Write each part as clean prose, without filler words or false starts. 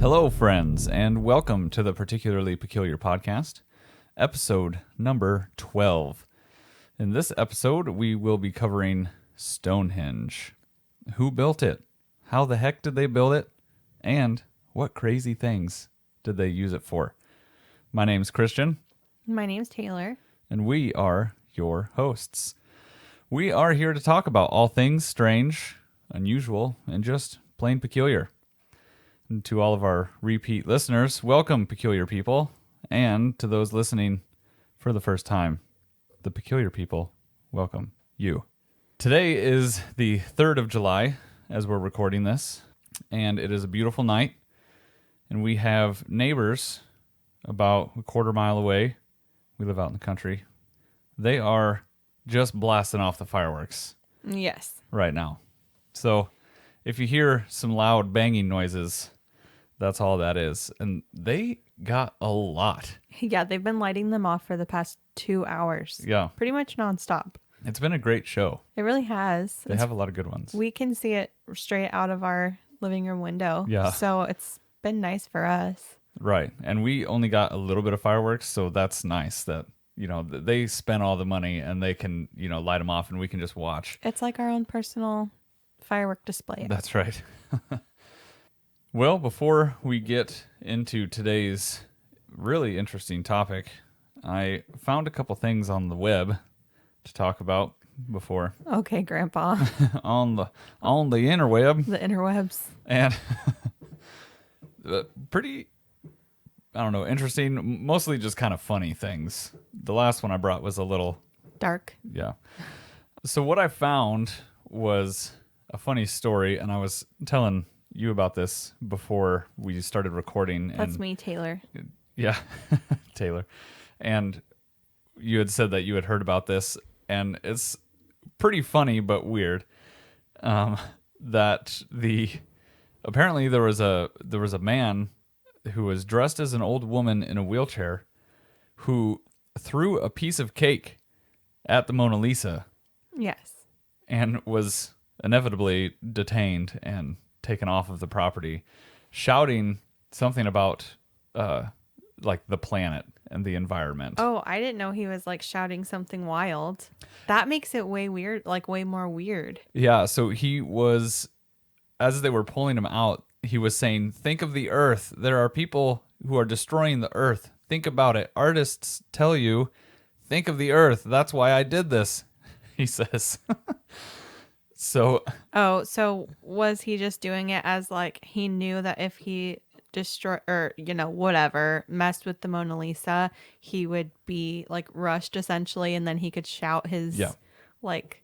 Hello, friends, and welcome to the Particularly Peculiar Podcast, episode number 12. In this episode, we will be covering Stonehenge. Who built it? How the heck did they build it? And what crazy things did they use it for? My name's Christian. My name's Taylor. And we are your hosts. We are here to talk about all things strange, unusual, and just plain peculiar. And to all of our repeat listeners, welcome, peculiar people. And to those listening for the first time, the peculiar people, welcome you. Today is the 3rd of July as we're recording this, and it is a beautiful night. And we have neighbors about a quarter mile away. We live out in the country. They are just blasting off the fireworks. Yes. Right now. So if you hear some loud banging noises, that's all that is. And they got a lot. Yeah, they've been lighting them off for the past 2 hours. Yeah. Pretty much nonstop. It's been a great show. It really has. They have a lot of good ones. We can see it straight out of our living room window. Yeah. So it's been nice for us. Right. And we only got a little bit of fireworks, so that's nice that, they spent all the money and they can, light them off and we can just watch. It's like our own personal firework display. That's right. Well, before we get into today's really interesting topic, I found a couple things on the web to talk about before Okay, Grandpa. on the interweb. The interwebs. And pretty, I don't know, interesting, mostly just kind of funny things. The last one I brought was a little Dark. yeah. So what I found was a funny story, and I was telling you about this before we started recording. That's me, Taylor. Yeah, Taylor. And you had said that you had heard about this, and it's pretty funny but weird. That apparently there was a man who was dressed as an old woman in a wheelchair who threw a piece of cake at the Mona Lisa Yes. and was inevitably detained and taken off of the property, shouting something about like the planet and the environment. Oh, I didn't know he was like shouting something wild. That makes it way weird, like way more weird. Yeah, so he was, as they were pulling him out, he was saying, "Think of the earth. There are people who are destroying the earth. Think about it. Artists tell you, think of the earth. That's why I did this," he says. So was he just doing it as like he knew that if he destroyed or whatever messed with the Mona Lisa, he would be like rushed essentially, and then he could shout his like.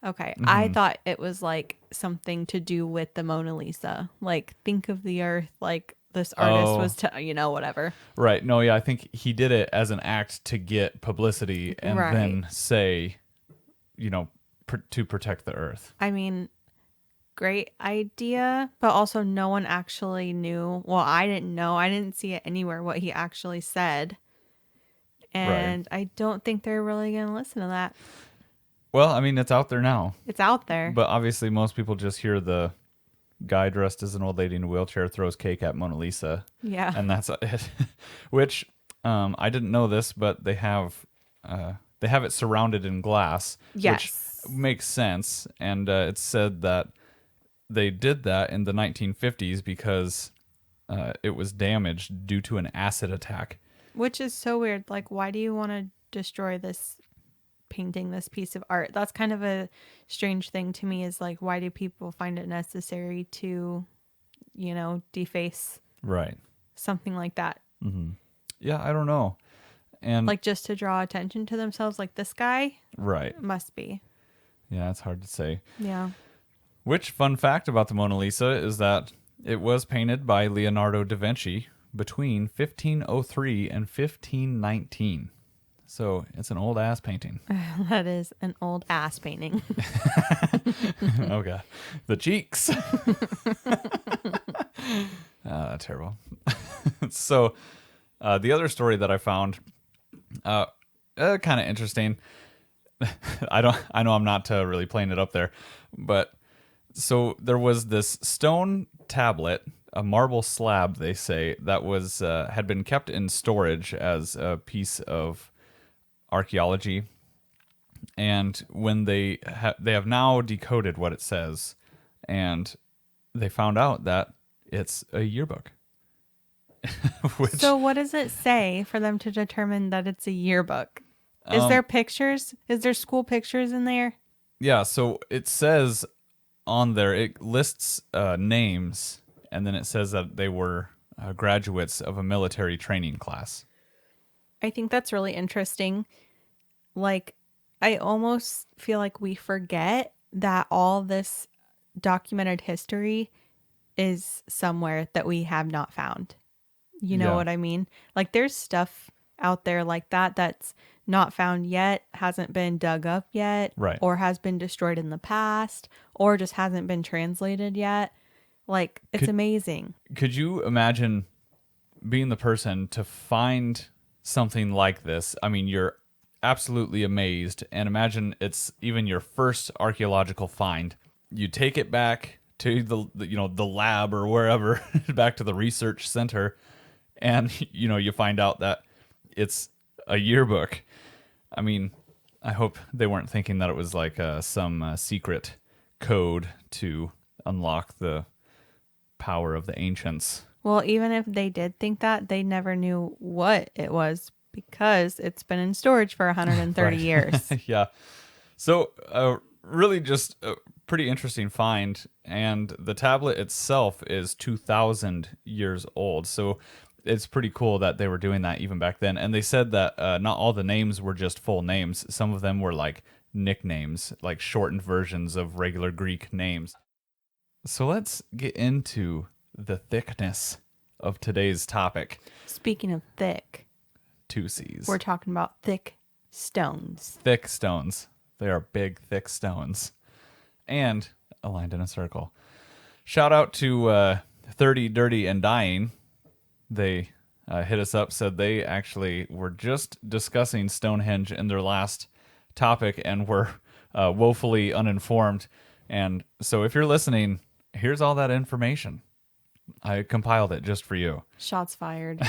Okay, Mm-hmm. I thought it was like something to do with the Mona Lisa, like think of the earth, like this artist was whatever. Right. No, yeah, I think he did it as an act to get publicity and Right. then say, to protect the earth. I mean, great idea, but also no one actually knew. Well, I didn't know. I didn't see it anywhere what he actually said. And I don't think they're really going to listen to that. Well, I mean, it's out there now. It's out there. But obviously most people just hear the guy dressed as an old lady in a wheelchair throws cake at Mona Lisa. Yeah. And that's it. Which I didn't know this, but they have it surrounded in glass. Yes. Which makes sense. And it's said that they did that in the 1950s because it was damaged due to an acid attack. Which is so weird. Like, why do you want to destroy this painting, this piece of art? That's kind of a strange thing to me, is like, why do people find it necessary to, deface Right. something like that? Mm-hmm. Yeah, I don't know. And Like, just to draw attention to themselves, like this guy? Right. Must be. Yeah, it's hard to say. Yeah. Which, fun fact about the Mona Lisa is that it was painted by Leonardo da Vinci between 1503 and 1519. So it's an old ass painting. That is an old ass painting. Okay. The cheeks. Terrible. So the other story that I found, kind of interesting. I know I'm not really playing it up there, but So there was this stone tablet, a marble slab, they say, that was had been kept in storage as a piece of archaeology. And when they have now decoded what it says, and they found out that it's a yearbook. Which So what does it say for them to determine that it's a yearbook? Is Um, there pictures? Is there school pictures in there? yeah, so it says on there, it lists names, and then it says that they were graduates of a military training class. I think that's really interesting. Like, I almost feel like we forget that all this documented history is somewhere that we have not found. You know Yeah. what I mean? Like, there's stuff out there like that that's not found yet, hasn't been dug up yet, Right. or has been destroyed in the past, or just hasn't been translated yet. Like, it's Could amazing. could you imagine being the person to find something like this? I mean, you're absolutely amazed, and imagine it's even your first archaeological find. You take it back to the lab or wherever, back to the research center, and you find out that it's a yearbook. I mean, I hope they weren't thinking that it was like some secret code to unlock the power of the ancients. Well, even if they did think that, they never knew what it was because it's been in storage for 130 Right. years. Yeah. So, really just a pretty interesting find. And the tablet itself is 2,000 years old. So, it's pretty cool that they were doing that even back then. And they said that not all the names were just full names. Some of them were like nicknames, like shortened versions of regular Greek names. So, let's get into the thickness of today's topic. Speaking of thick, Two C's. we're talking about thick stones. Thick stones. They are big, thick stones. And aligned in a circle. Shout out to 30 Dirty and Dying. They hit us up, said they actually were just discussing Stonehenge in their last topic and were woefully uninformed. And so if you're listening, here's all that information. I compiled it just for you. Shots fired.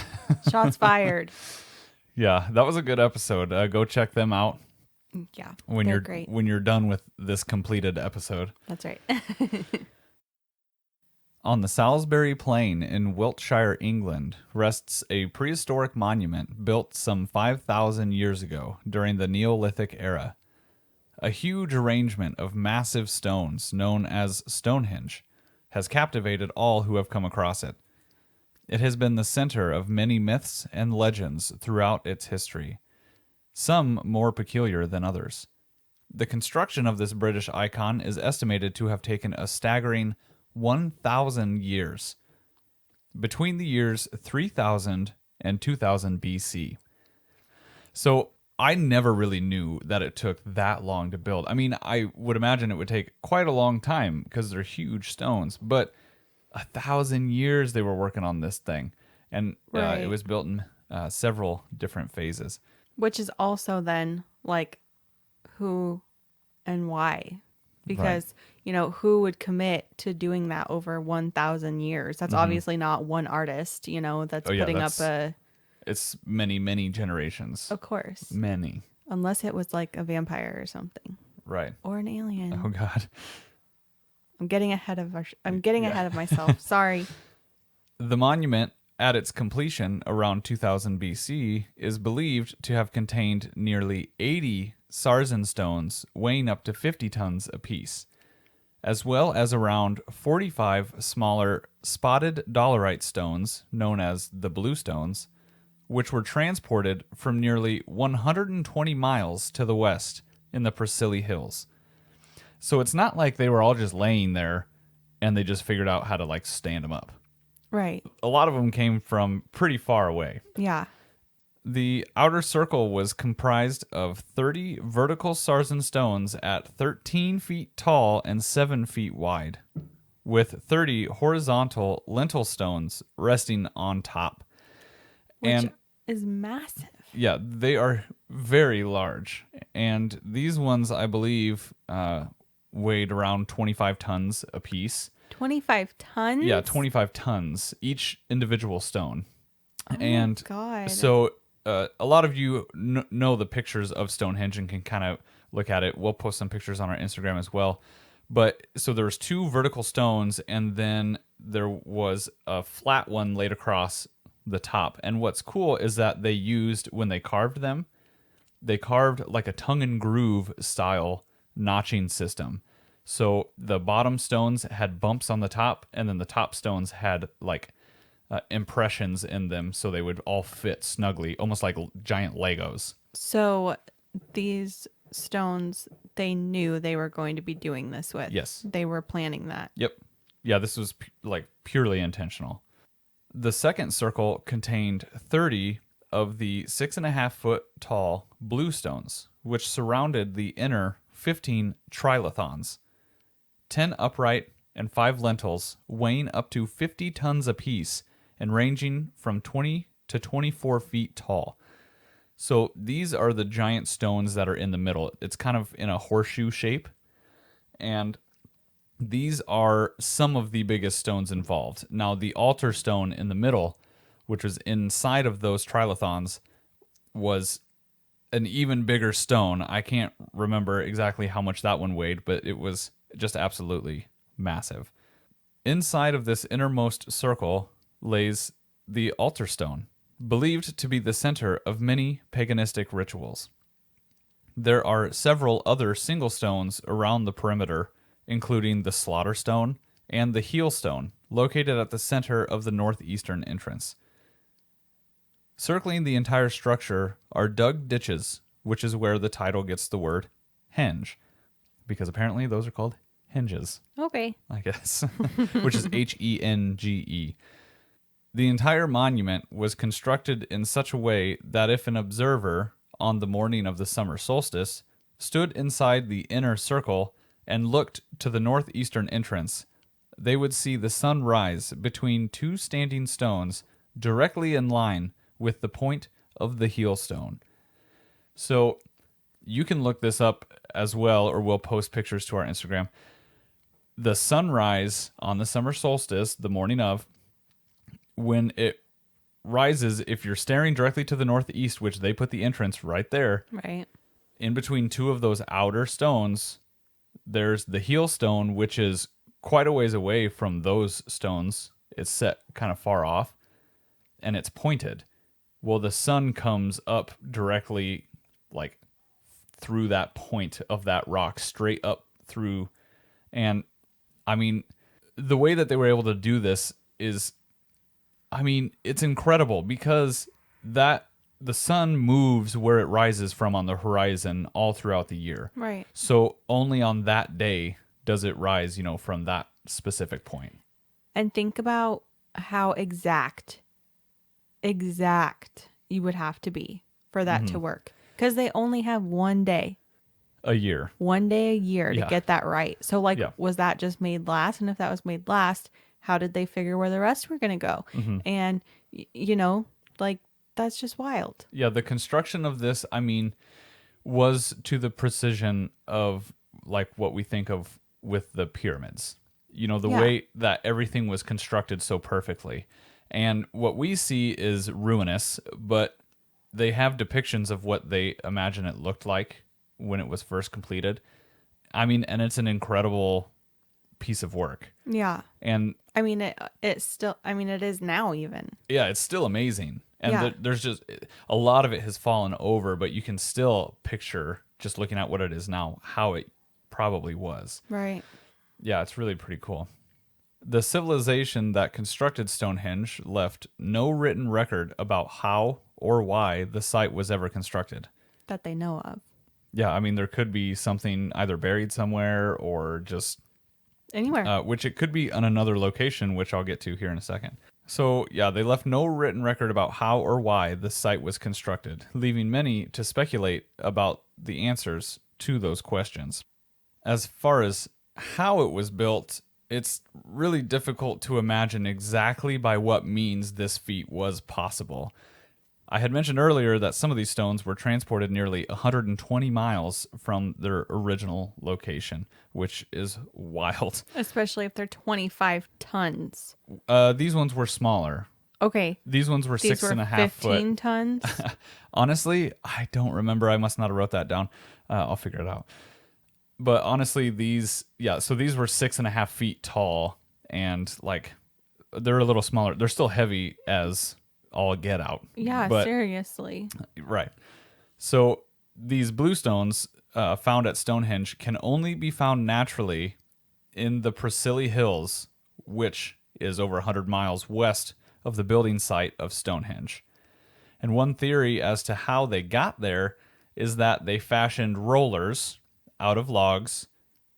Shots fired. Yeah, that was a good episode. Go check them out Yeah, when they're you're great. when you're done with this completed episode. That's right. On the Salisbury Plain in Wiltshire, England, rests a prehistoric monument built some 5,000 years ago during the Neolithic era. A huge arrangement of massive stones, known as Stonehenge, has captivated all who have come across it. It has been the center of many myths and legends throughout its history, some more peculiar than others. The construction of this British icon is estimated to have taken a staggering 1,000 years, between the years 3000 and 2000 BC. So I never really knew that it took that long to build. I mean, I would imagine it would take quite a long time because they're huge stones, but 1,000 years they were working on this thing. And Right. it was built in several different phases. Which is also then like who and why. Because, who would commit to doing that over 1,000 years? That's obviously not one artist, that's Oh, yeah, putting up that's- It's many, many generations. of course. Many. Unless it was like a vampire or something. Right. Or an alien. Oh, God. I'm getting ahead of ahead of myself. Sorry. The monument, at its completion around 2000 BC, is believed to have contained nearly 80 sarsen stones weighing up to 50 tons apiece, as well as around 45 smaller spotted dolerite stones, known as the blue stones, which were transported from nearly 120 miles to the west in the Priscilli Hills. So it's not like they were all just laying there and they just figured out how to like stand them up. Right. A lot of them came from pretty far away. Yeah. The outer circle was comprised of 30 vertical sarsen stones at 13 feet tall and 7 feet wide, with 30 horizontal lintel stones resting on top. Which is massive. Yeah, they are very large. And these ones, I believe, weighed around 25 tons apiece. 25 tons? Yeah, 25 tons each individual stone. Oh And my God. so a lot of you know the pictures of Stonehenge and can kind of look at it. We'll post some pictures on our Instagram as well. But so there was 2 vertical stones, and then there was a flat one laid across the top. And what's cool is that they used, when they carved them, they carved like a tongue and groove style notching system. So the bottom stones had bumps on the top, and then the top stones had like impressions in them, so they would all fit snugly, almost like giant Legos. So these stones, they knew they were going to be doing this with. Yes. They were planning that. Yep. Yeah, this was like purely intentional. The second circle contained 30 of the 6.5-foot tall blue stones, which surrounded the inner 15 trilithons, 10 upright and 5 lentils, weighing up to 50 tons apiece and ranging from 20 to 24 feet tall. So these are the giant stones that are in the middle. It's kind of in a horseshoe shape, and these are some of the biggest stones involved. Now, the altar stone in the middle, which was inside of those trilithons, was an even bigger stone. I can't remember exactly how much that one weighed, but it was just absolutely massive. Inside of this innermost circle lays the altar stone, believed to be the center of many paganistic rituals. There are several other single stones around the perimeter, including the slaughter stone and the heel stone, located at the center of the northeastern entrance. Circling the entire structure are dug ditches, which is where the title gets the word henge, because apparently those are called henges, Okay. I guess, which is Henge. The entire monument was constructed in such a way that if an observer, on the morning of the summer solstice, stood inside the inner circle and looked to the northeastern entrance, they would see the sun rise between 2 standing stones directly in line with the point of the heel stone. So you can look this up as well, or we'll post pictures to our Instagram. The sunrise on the summer solstice, the morning of, when it rises, if you're staring directly to the northeast, which they put the entrance right there, Right. in between 2 of those outer stones, there's the heel stone, which is quite a ways away from those stones. It's set kind of far off, and it's pointed. Well, the sun comes up directly, like, through that point of that rock, straight up through. And, I mean, the way that they were able to do this is, I mean, it's incredible, because the sun moves where it rises from on the horizon all throughout the year. Right. So only on that day does it rise, from that specific point. And think about how exact you would have to be for that to work. Because they only have one day A year. a year to Yeah. get that right. So, like, Yeah. was that just made last? And if that was made last, how did they figure where the rest were going to go? And, like, that's just wild. Yeah, the construction of this, I mean, was to the precision of like what we think of with the pyramids. The Yeah. way that everything was constructed so perfectly. And what we see is ruinous, but they have depictions of what they imagine it looked like when it was first completed. I mean, and it's an incredible piece of work. Yeah. And I mean, it's still, I mean, it is now even. yeah, it's still amazing. And Yeah. there's just a lot of it has fallen over, but you can still picture, just looking at what it is now, how it probably was. Right. Yeah, it's really pretty cool. The civilization that constructed Stonehenge left no written record about how or why the site was ever constructed. That they know of. Yeah, I mean, there could be something either buried somewhere or just Anywhere. which it could be on another location, which I'll get to here in a second. So, yeah, they left no written record about how or why the site was constructed, leaving many to speculate about the answers to those questions. As far as how it was built, it's really difficult to imagine exactly by what means this feat was possible. I had mentioned earlier that some of these stones were transported nearly 120 miles from their original location, which is wild. Especially if they're 25 tons. These ones were smaller. Okay. These ones were These six were and a half 15 foot. tons. Honestly, I don't remember. I must not have wrote that down. I'll figure it out. But honestly, so these were 6.5 feet tall, and like they're a little smaller. They're still heavy as all get out. Yeah, But seriously. right. So these bluestones found at Stonehenge can only be found naturally in the Priscilli Hills, which is over 100 miles west of the building site of Stonehenge. And one theory as to how they got there is that they fashioned rollers out of logs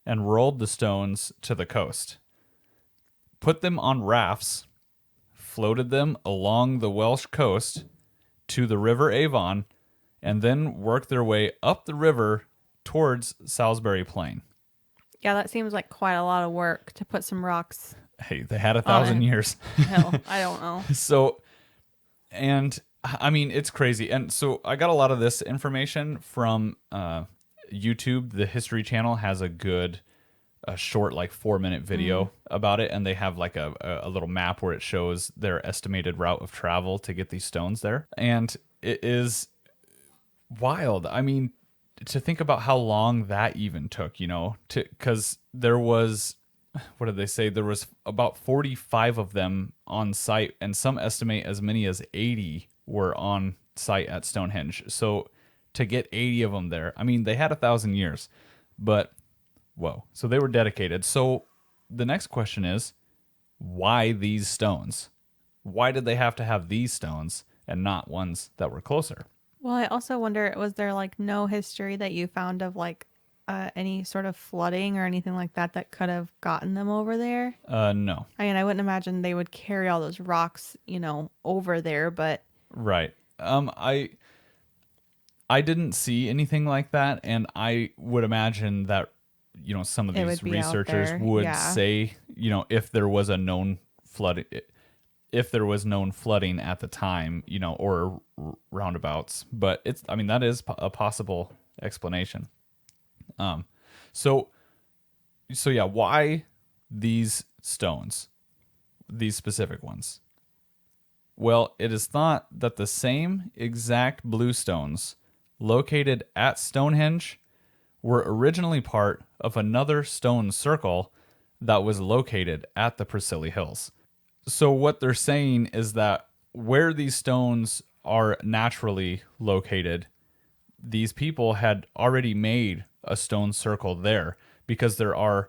and rolled the stones to the coast, put them on rafts, floated them along the Welsh coast to the River Avon, and then worked their way up the river towards Salisbury Plain. Yeah, that seems like quite a lot of work to put some rocks. Hey, they had 1,000 years. Hell, I don't know. So, and I mean, it's crazy. And so I got a lot of this information from YouTube. The History Channel has a short, like 4-minute video about it. And they have like a little map where it shows their estimated route of travel to get these stones there. And it is wild. I mean, to think about how long that even took, because there was, what did they say? There was about 45 of them on site, and some estimate as many as 80 were on site at Stonehenge. So to get 80 of them there, I mean, they had 1,000 years, but whoa. So they were dedicated. So the next question is, why these stones? Why did they have to have these stones and not ones that were closer? Well, I also wonder, was there like no history that you found of like any sort of flooding or anything like that that could have gotten them over there? No. I mean, I wouldn't imagine they would carry all those rocks, over there, but Right. I didn't see anything like that, and I would imagine that some of It these would be out researchers there, would yeah. say, if there was a known flood, if there was known flooding at the time, or roundabouts. But that is a possible explanation. So yeah, why these stones, these specific ones? Well, it is thought that the same exact blue stones located at Stonehenge were originally part of another stone circle that was located at the Priscilli Hills. So what they're saying is that where these stones are naturally located, these people had already made a stone circle there, because there are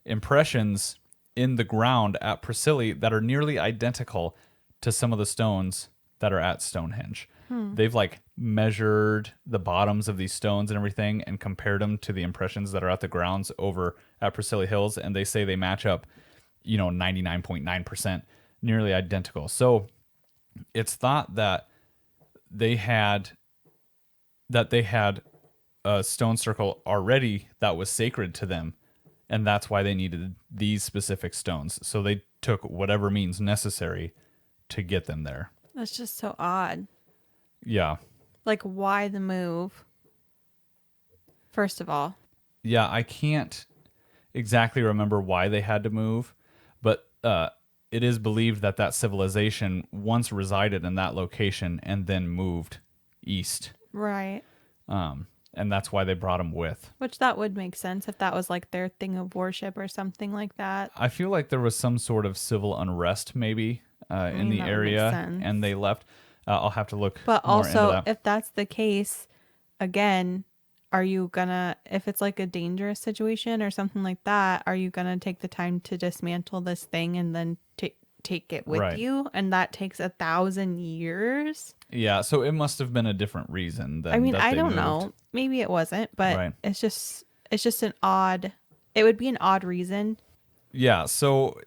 impressions in the ground at Priscilli that are nearly identical to some of the stones that are at Stonehenge. They've like measured the bottoms of these stones and everything and compared them to the impressions that are at the grounds over at Priscilli Hills, and they say they match up, 99.9%, nearly identical. So it's thought that they had a stone circle already that was sacred to them, and that's why they needed these specific stones. So they took whatever means necessary to get them there. that's just so odd. Yeah. Like, why the move? First of all. Yeah, I can't exactly remember why they had to move, but it is believed that civilization once resided in that location and then moved east. Right. And that's why they brought them with. Which that would make sense if that was like their thing of worship or something like that. I feel like there was some sort of civil unrest maybe in the that would make area, sense. and they left. I'll have to look But more into also, that. if that's the case, again, are you gonna, if it's like a dangerous situation or something like that, are you gonna take the time to dismantle this thing and then take it with Right. you? And that takes 1,000 years. Yeah, so it must have been a different reason. I mean, that I they don't moved. know. Maybe it wasn't, but Right. it's just an odd. It would be an odd reason. Yeah, so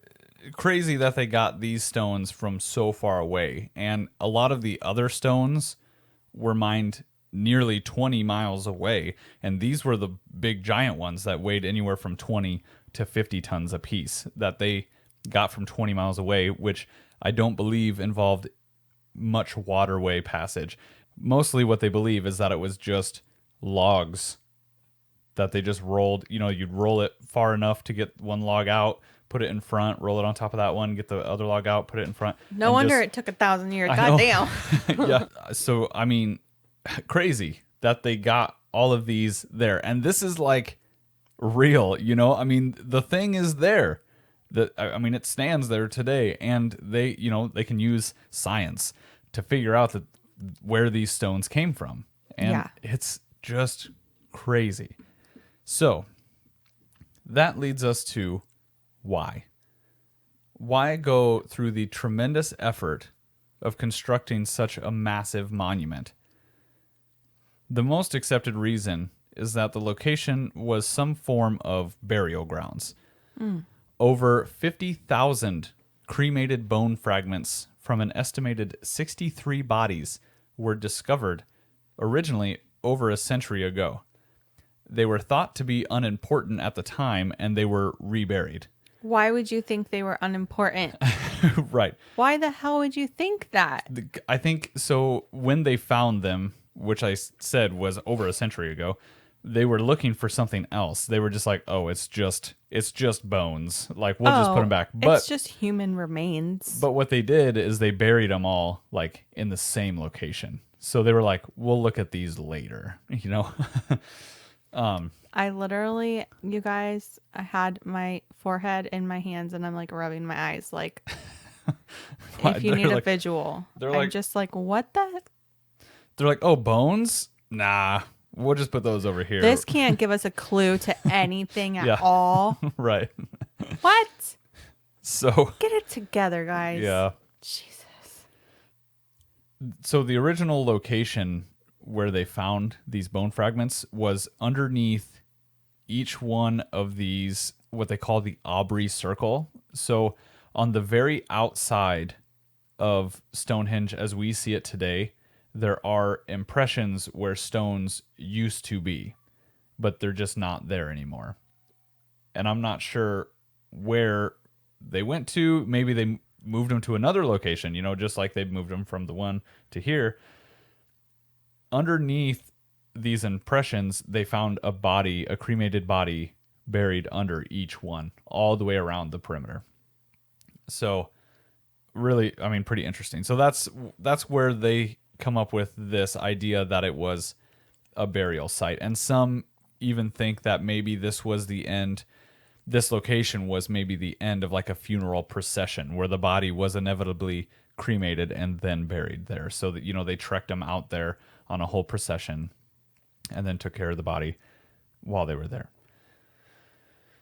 crazy that they got these stones from so far away, and a lot of the other stones were mined nearly 20 miles away, and these were the big giant ones that weighed anywhere from 20 to 50 tons apiece that they got from 20 miles away, which I don't believe involved much waterway passage. Mostly what they believe is that it was just logs that they just rolled. You'd roll it far enough to get one log out, put it in front, roll it on top of that one, get the other log out, put it in front. No wonder it took 1,000 years. I know. Goddamn. Yeah. So, I mean, crazy that they got all of these there. And this is like real, I mean, the thing is there. It stands there today, and they can use science to figure out where these stones came from. And it's just crazy. So that leads us to why. Why go through the tremendous effort of constructing such a massive monument? The most accepted reason is that the location was some form of burial grounds. Over 50,000 cremated bone fragments from an estimated 63 bodies were discovered originally over a century ago. They were thought to be unimportant at the time, and they were reburied. Why would you think they were unimportant? Right. Why the hell would you think that? I think so. When they found them, which I said was over a century ago, they were looking for something else. They were just like, oh, it's just bones. Like, we'll just put them back. But it's just human remains. But what they did is they buried them all like in the same location. So they were like, we'll look at these later, I literally, you guys, I had my forehead in my hands and I'm like rubbing my eyes. Like, if you need a visual, I'm just like, what the? They're like, oh, bones? Nah, we'll just put those over here. This can't give us a clue to anything at all. Right. What? So get it together, guys. Yeah. Jesus. So the original location where they found these bone fragments was underneath each one of these, what they call the Aubrey Circle. So on the very outside of Stonehenge as we see it today, there are impressions where stones used to be, but they're just not there anymore. And I'm not sure where they went to. Maybe they moved them to another location, just like they moved them from the one to here. Underneath these impressions, they found a cremated body buried under each one, all the way around the perimeter. So really, pretty interesting. So that's where they come up with this idea that it was a burial site. And some even think that maybe this location was maybe the end of like a funeral procession where the body was inevitably cremated and then buried there. So that, they trekked them out there on a whole procession and then took care of the body while they were there.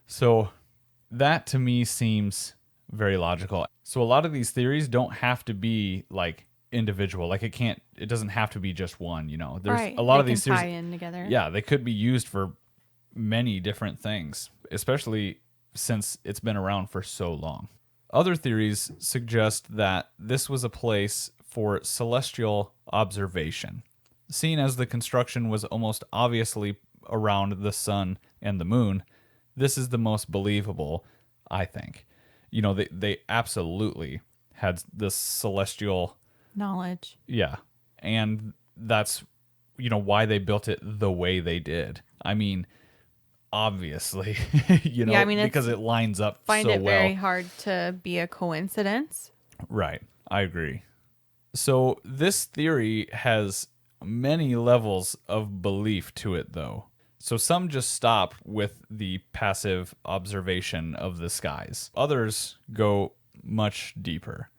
So that to me seems very logical. So a lot of these theories don't have to be like individual. Like it doesn't have to be just one, There's right. a lot they of these can theories tie in together. Yeah, they could be used for many different things, especially since it's been around for so long. Other theories suggest that this was a place for celestial observation. Seen as the construction was almost obviously around the sun and the moon, this is the most believable, I think. They absolutely had this celestial knowledge. Yeah. And that's, why they built it the way they did. Obviously, because it lines up so well. Find it very hard to be a coincidence. Right. I agree. So this theory has many levels of belief to it, though. So some just stop with the passive observation of the skies. Others go much deeper.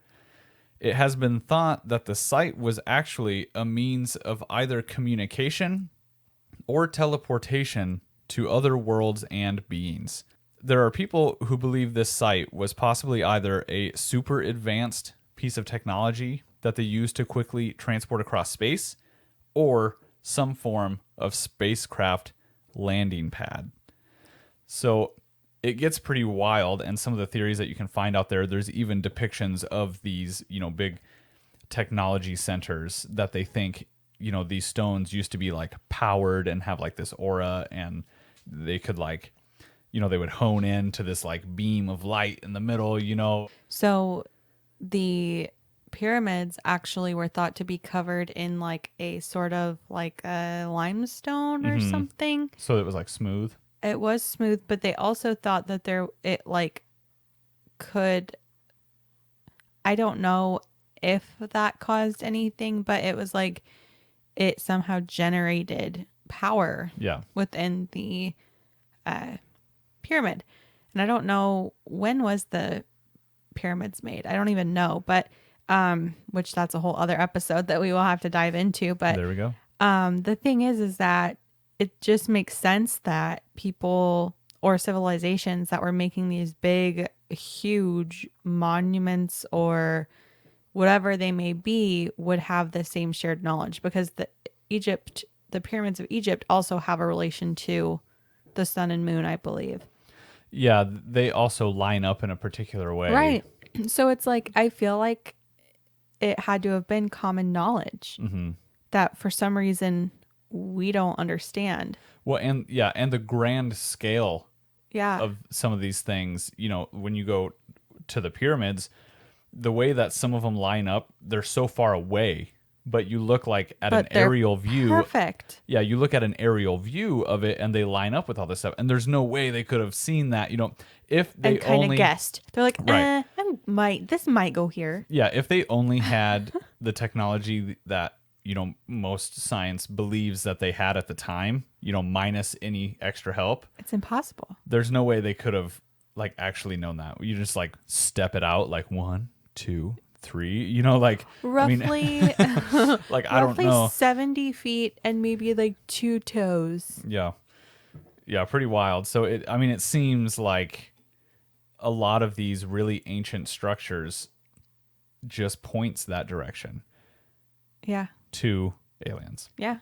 It has been thought that the site was actually a means of either communication or teleportation to other worlds and beings. There are people who believe this site was possibly either a super advanced piece of technology that they used to quickly transport across space, or some form of spacecraft landing pad. So it gets pretty wild, and some of the theories that you can find out there's even depictions of these, big technology centers that they think, these stones used to be like powered and have like this aura, and they could like, they would hone in to this like beam of light in the middle, So the pyramids actually were thought to be covered in like a sort of like a limestone or something. So it was like smooth. It was smooth, but they also thought that it like could, I don't know if that caused anything, but it was like it somehow generated power Yeah. within the pyramid. And I don't know when was the pyramids made. I don't even know, but which that's a whole other episode that we will have to dive into. But There we go. the thing is that it just makes sense that people or civilizations that were making these big, huge monuments or whatever they may be would have the same shared knowledge, because the pyramids of Egypt also have a relation to the sun and moon, I believe. Yeah, they also line up in a particular way. Right. So it's like, I feel like it had to have been common knowledge that for some reason we don't understand. Well, and the grand scale Yeah. of some of these things, when you go to the pyramids, the way that some of them line up, they're so far away, but you look like at an aerial view. Perfect. Yeah, you look at an aerial view of it and they line up with all this stuff. And there's no way they could have seen that, if they And kind of only guessed. They're like, Right. this might go here. Yeah, if they only had the technology that, most science believes that they had at the time, minus any extra help, It's impossible. there's no way they could have like actually known that. You just like step it out like 1, 2, 3, Roughly, like I don't roughly know. 70 feet and maybe like 2 toes. Yeah. Yeah, pretty wild. So it seems like a lot of these really ancient structures just points that direction Yeah. to aliens. Yeah.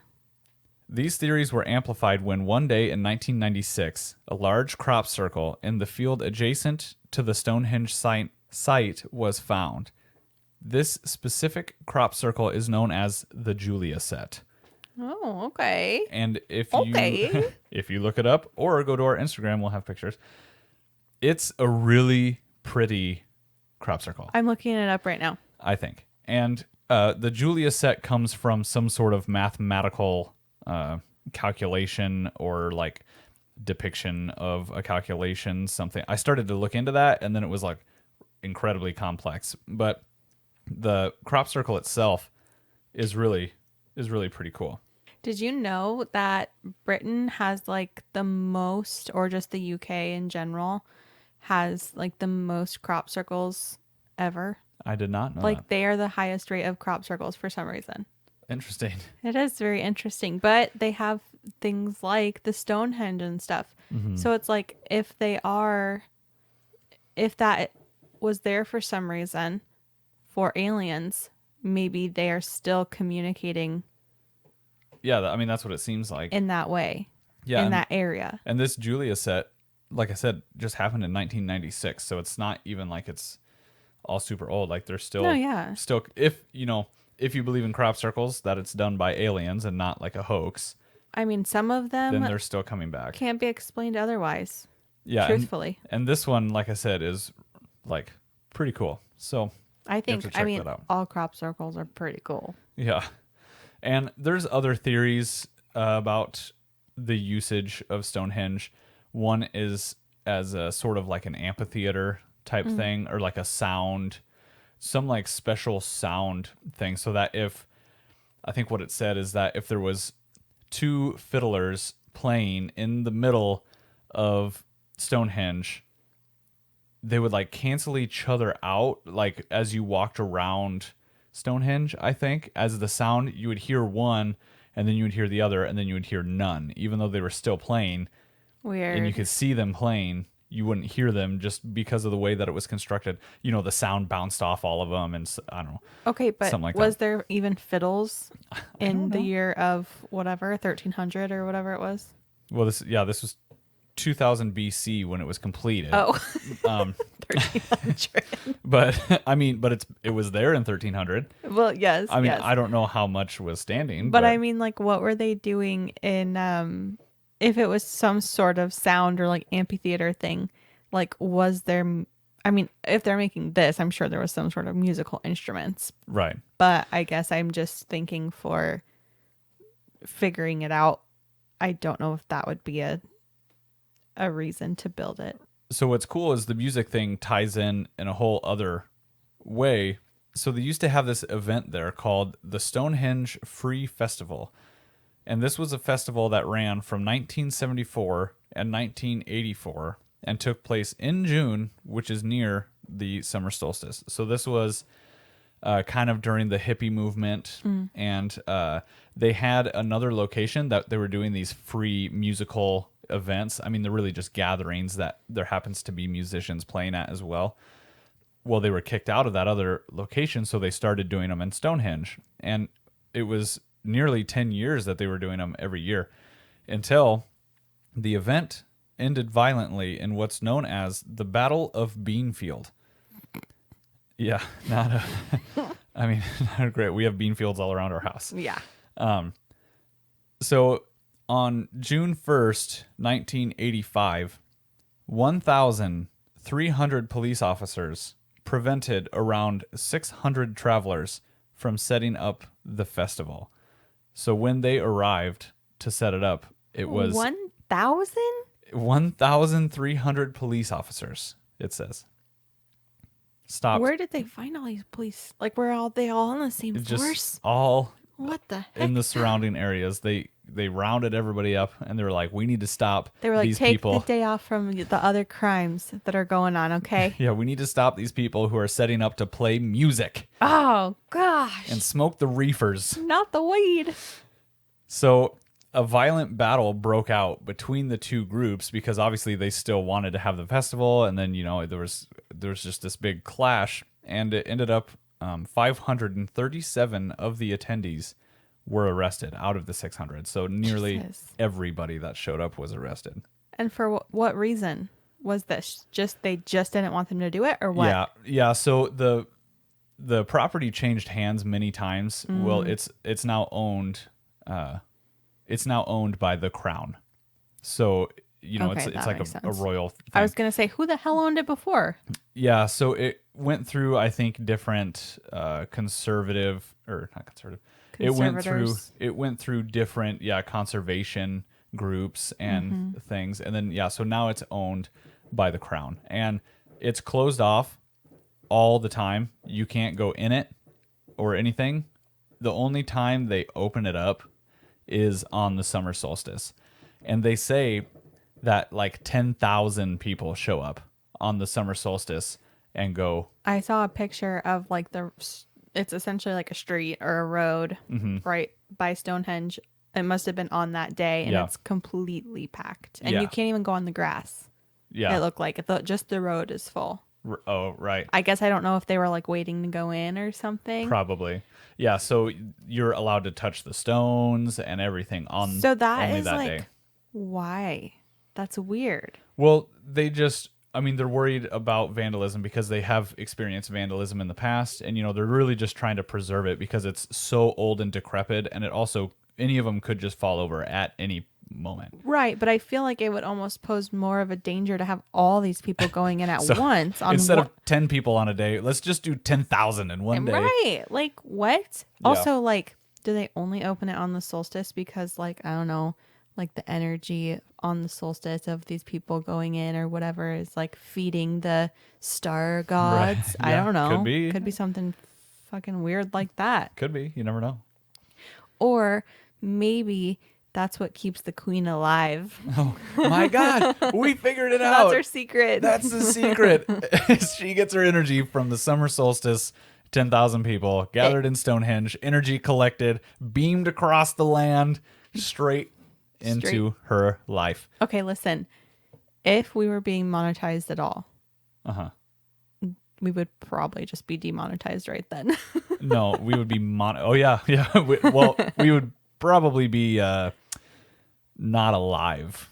These theories were amplified when one day in 1996, a large crop circle in the field adjacent to the Stonehenge site was found. This specific crop circle is known as the Julia set. Oh, okay. And if Okay. if you look it up or go to our Instagram, we'll have pictures. It's a really pretty crop circle, I'm looking it up right now. I think. And the Julia set comes from some sort of mathematical calculation or like depiction of a calculation, something. I started to look into that, and then it was like incredibly complex. But the crop circle itself is really pretty cool. Did you know that Britain has like the most, or just the UK in general, has like the most crop circles ever? I did not know Like that. they are the highest rate of crop circles for some reason. Interesting. It is very interesting, but they have things like the Stonehenge and stuff. So it's like if that was there for some reason for aliens, maybe they are still communicating Yeah, that's what it seems like. in that way, Yeah, in that area. And this Julia set, like I said, just happened in 1996, so it's not even like it's all super old. Like they're still, No, yeah. still, if you believe in crop circles, that it's done by aliens and not like a hoax, I mean, some of then them they're still coming back. can't be explained otherwise. Yeah, Truthfully. and this one, like I said, is like pretty cool. So I think, to check that out. all crop circles are pretty cool. yeah, and there's other theories about the usage of Stonehenge. One is as a sort of like an amphitheater type thing, or like a sound, some like special sound thing, so that I think what it said is that if there was 2 fiddlers playing in the middle of Stonehenge, they would like cancel each other out, like as you walked around Stonehenge. I think as the sound, you would hear one and then you would hear the other and then you would hear none, even though they were still playing. Weird. And you could see them playing, you wouldn't hear them just because of the way that it was constructed. The sound bounced off all of them, and I don't know. Okay, but something like was that. there even fiddles in the know. year of whatever, 1300 or whatever it was? Well, this was 2000 BC when it was completed. Oh, Um, 1300. but it was there in 1300. Well, yes. yes. I don't know how much was standing, But I mean, like, what were they doing in, if it was some sort of sound or like amphitheater thing, like, was there, I mean, if they're making this, I'm sure there was some sort of musical instruments. Right. But I guess I'm just thinking for figuring it out. I don't know if that would be a reason to build it. So what's cool is the music thing ties in a whole other way. So they used to have this event there called the Stonehenge Free Festival. And this was a festival that ran from 1974 and 1984 and took place in June, which is near the summer solstice. So this was kind of during the hippie movement. And they had another location that they were doing these free musical events. I mean, they're really just gatherings that there happens to be musicians playing at as well. Well, they were kicked out of that other location, so they started doing them in Stonehenge. And it was nearly 10 years that they were doing them every year until the event ended violently in what's known as the Battle of Beanfield. Yeah, not a, I mean, not great. We have bean fields all around our house. Yeah. So on June 1st, 1985, 1,300 police officers prevented around 600 travelers from setting up the festival. So when they arrived to set it up, it was 1,000? 1,300 police officers, it says. Stopped. Where did they find all these police? Like, were they all in the same Just force? all What the heck? in the surrounding areas. They rounded everybody up and they were like, we need to stop They were like, these take people. the day off from the other crimes that are going on, okay? Yeah, we need to stop these people who are setting up to play music Oh, gosh. and smoke the reefers. Not the weed. So a violent battle broke out between the two groups because obviously they still wanted to have the festival, and then there was just this big clash, and it ended up 537 of the attendees were arrested out of the 600. So nearly Jesus. everybody that showed up was arrested. And for what reason was this? They just didn't want them to do it, or what? Yeah. So the property changed hands many times. Well, it's now owned. It's now owned by the crown. So Okay, it's that like makes a sense. royal thing. I was gonna say, who the hell owned it before? Yeah. So it went through, I think, different conservative or not conservative. Conservators. It went through different conservation groups and things, and then so now it's owned by the crown, and it's closed off all the time. You can't go in it or anything. The only time they open it up is on the summer solstice, and they say that like 10,000 people show up on the summer solstice and go. I saw a picture of like it's essentially like a street or a road right by Stonehenge. It must have been on that day, and it's completely packed, and you can't even go on the grass. Yeah, it looked like just the road is full. Oh, right. I guess I don't know if they were like waiting to go in or something. Probably. Yeah, so you're allowed to touch the stones and everything on so that only is that like day. Why? That's weird. Well, they're worried about vandalism because they have experienced vandalism in the past, and they're really just trying to preserve it because it's so old and decrepit, and it also any of them could just fall over at any moment. Right, but I feel like it would almost pose more of a danger to have all these people going in at once. Instead of 10 people on a day, let's just do 10,000 in one day. Right. Like, what? Yeah. Also, like, do they only open it on the solstice because, like, I don't know, like the energy on the solstice of these people going in or whatever is, like, feeding the star gods? Right. I don't know. Could be something fucking weird like that. Could be. You never know. Or maybe that's what keeps the queen alive. Oh my God. We figured it out. That's her secret. That's the secret. She gets her energy from the summer solstice. 10,000 people gathered in Stonehenge, energy collected, beamed across the land, straight into her life. Okay, listen. If we were being monetized at all, we would probably just be demonetized right then. No, we would be Oh yeah. We would probably be not alive,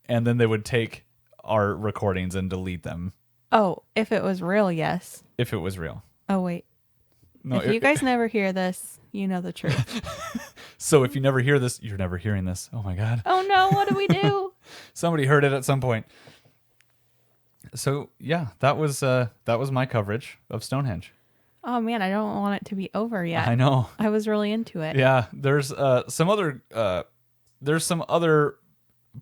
and then they would take our recordings and delete them. Oh, if it was real, yes. If it was real. Oh wait. No, if you guys never hear this, you know the truth. So if you never hear this, you're never hearing this. Oh my God. Oh no, what do we do? Somebody heard it at some point. So yeah, that was my coverage of Stonehenge. Oh man, I don't want it to be over yet. I know. I was really into it. Yeah, there's some other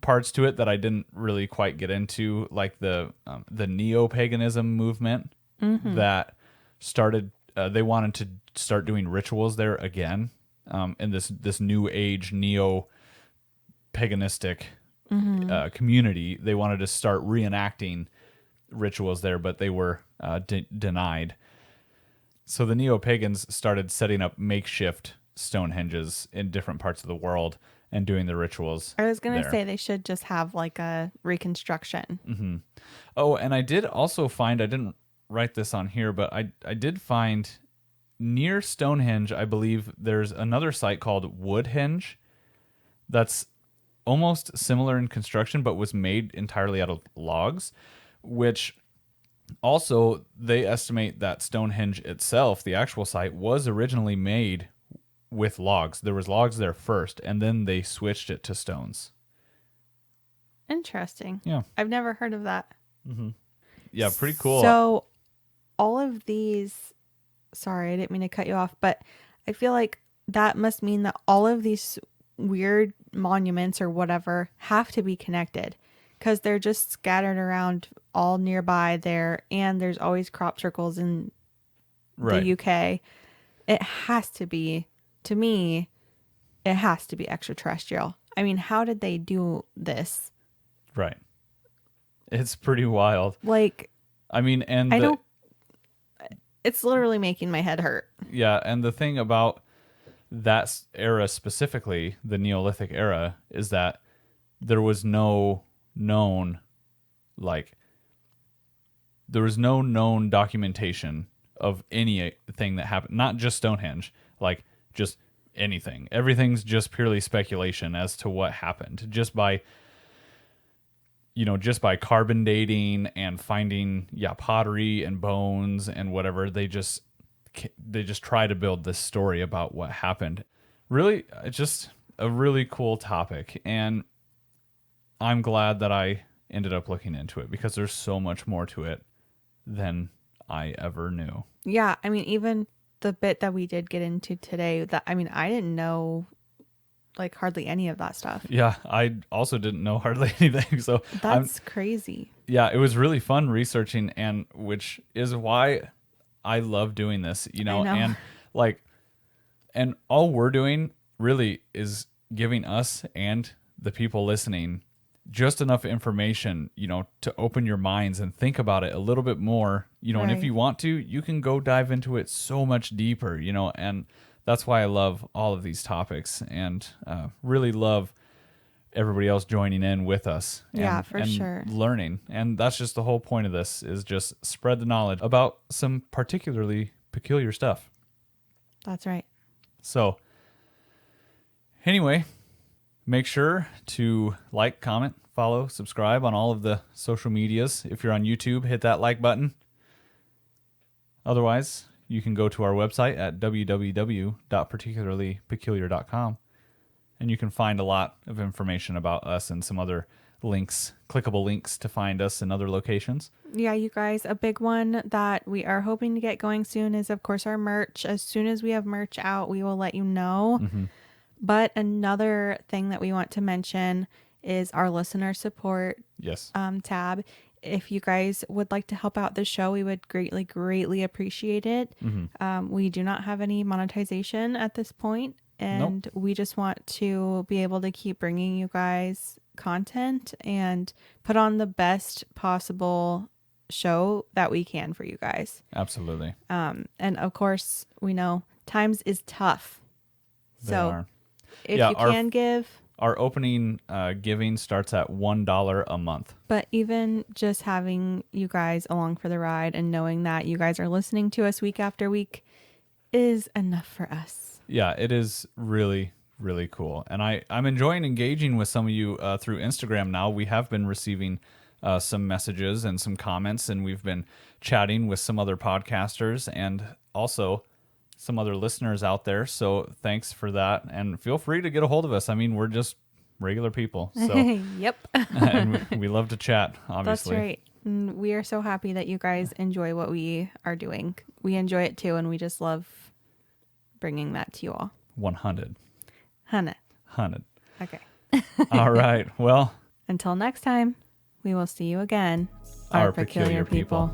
parts to it that I didn't really quite get into, like the neo-paganism movement that started. They wanted to start doing rituals there again, in this new age neo-paganistic community. They wanted to start reenacting rituals there, but they were denied. So the neo-pagans started setting up makeshift Stonehenges in different parts of the world and doing the rituals. I was going to there. say they should just have like a reconstruction. Oh, and I did also find, I didn't write this on here, but I did find near Stonehenge, I believe there's another site called Woodhenge that's almost similar in construction, but was made entirely out of logs, which also they estimate that Stonehenge itself, the actual site, was originally made with logs. There was logs there first, and then they switched it to stones. Interesting. Yeah. I've never heard of that. Yeah, pretty cool. So all of these, sorry, I didn't mean to cut you off, but I feel like that must mean that all of these weird monuments or whatever have to be connected, because they're just scattered around all nearby there, and there's always crop circles in the UK. It has to be, to me, it has to be extraterrestrial. I mean, how did they do this? Right. It's pretty wild. Like, I mean, and I don't, it's literally making my head hurt. yeah, and the thing about that era specifically, the Neolithic era, is that there was no known, there was no known documentation of anything that happened. Not just Stonehenge, like just anything. Everything's just purely speculation as to what happened, just by carbon dating and finding pottery and bones and whatever. They just try to build this story about what happened. Really, it's just a really cool topic, and I'm glad that I ended up looking into it, because there's so much more to it than I ever knew. Yeah, I mean, even the bit that we did get into today, that, I mean, I didn't know like hardly any of that stuff. Yeah, I also didn't know hardly anything. So that's crazy. Yeah, it was really fun researching, and which is why I love doing this, I know. And and all we're doing really is giving us and the people listening just enough information, to open your minds and think about it a little bit more, and if Right. you want to, you can go dive into it so much deeper, and that's why I love all of these topics, and really love everybody else joining in with us. And sure. Learning. And that's just the whole point of this, is just spread the knowledge about some particularly peculiar stuff. That's right. So anyway, make sure to like, comment, follow, subscribe on all of the social medias. If you're on YouTube, hit that like button. Otherwise, you can go to our website at www.particularlypeculiar.com, and you can find a lot of information about us and some other links, clickable links to find us in other locations. Yeah, you guys, a big one that we are hoping to get going soon is, of course, our merch. As soon as we have merch out, we will let you know. But another thing that we want to mention is our listener support tab. If you guys would like to help out the show, we would greatly, greatly appreciate it. We do not have any monetization at this point, and we just want to be able to keep bringing you guys content and put on the best possible show that we can for you guys. Absolutely. And of course, we know times is tough. They are. If you can give, our opening giving starts at $1 a month. but even just having you guys along for the ride and knowing that you guys are listening to us week after week is enough for us. Yeah, it is really, really cool. And I'm enjoying engaging with some of you through Instagram now. We have been receiving some messages and some comments, and we've been chatting with some other podcasters and also some other listeners out there. So thanks for that. And feel free to get a hold of us. I mean, we're just regular people. So Yep. and we love to chat, obviously. That's right. And we are so happy that you guys enjoy what we are doing. We enjoy it too, and we just love bringing that to you all. 100. Hannah. 100. Okay. All right. Well, Until next time, we will see you again, our peculiar people.